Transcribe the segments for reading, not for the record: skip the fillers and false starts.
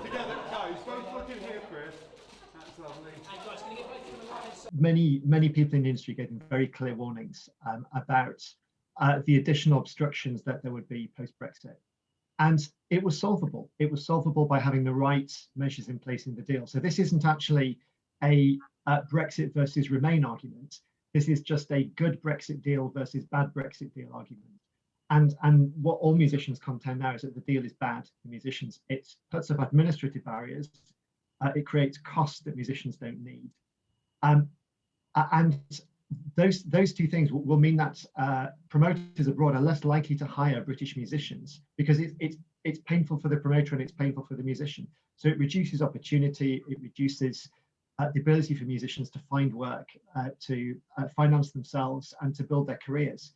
Together, no, both look in here, Chris. That's lovely. Many people in the industry gave very clear warnings about the additional obstructions that there would be post-Brexit. And it was solvable. It was solvable by having the right measures in place in the deal. So this isn't actually a Brexit versus Remain argument. This is just a good Brexit deal versus bad Brexit deal argument. And what all musicians contend now is that the deal is bad for musicians. It puts up administrative barriers. It creates costs that musicians don't need. And those two things will mean that promoters abroad are less likely to hire British musicians because it's painful for the promoter and it's painful for the musician. So it reduces opportunity, it reduces the ability for musicians to find work, to finance themselves and to build their careers.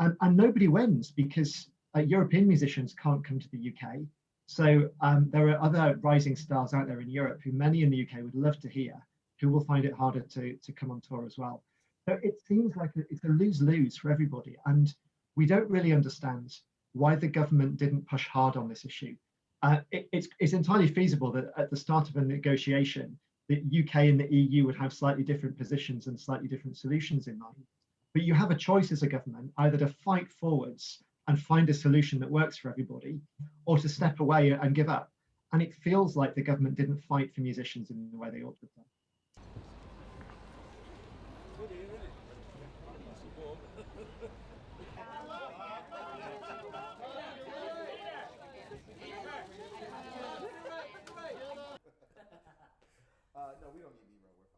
And nobody wins because European musicians can't come to the UK. So there are other rising stars out there in Europe who many in the UK would love to hear, who will find it harder to come on tour as well. So it seems like it's a lose-lose for everybody. And we don't really understand why the government didn't push hard on this issue. It's entirely feasible that at the start of a negotiation, the UK and the EU would have slightly different positions and slightly different solutions in mind. But you have a choice as a government, either to fight forwards and find a solution that works for everybody, or to step away and give up. And it feels like the government didn't fight for musicians in the way they ought to have done. No, we don't need Nero, we're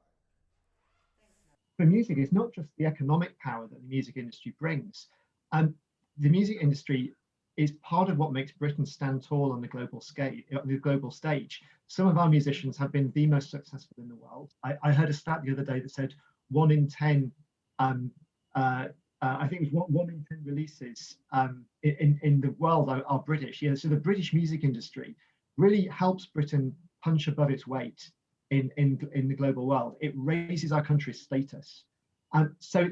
fine. For music, it's not just the economic power that the music industry brings. The music industry is part of what makes Britain stand tall on the global scale, on the global stage. Some of our musicians have been the most successful in the world. I heard a stat the other day that said 1 in 10, I think it was 1 in 10 releases in the world are British. Yeah, so the British music industry really helps Britain punch above its weight in the global world. It raises our country's status. So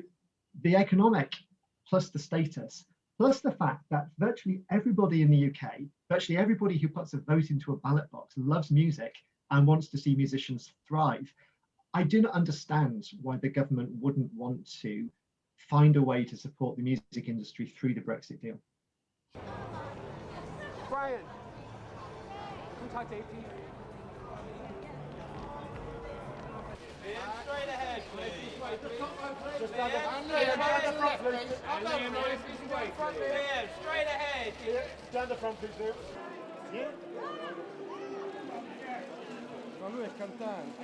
the economic plus the status, plus the fact that virtually everybody in the UK, virtually everybody who puts a vote into a ballot box loves music and wants to see musicians thrive. I do not understand why the government wouldn't want to find a way to support the music industry through the Brexit deal. Brian, contact AP. Ian, straight ahead, please. Just stand the front, please. Ian, straight ahead. Stand the front, please. Yeah? Ma lui è cantante.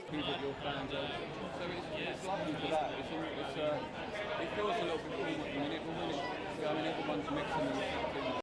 That your fans are. So it's lovely for that. It feels a little bit warm at the minute, but when it's going, everyone's mixing and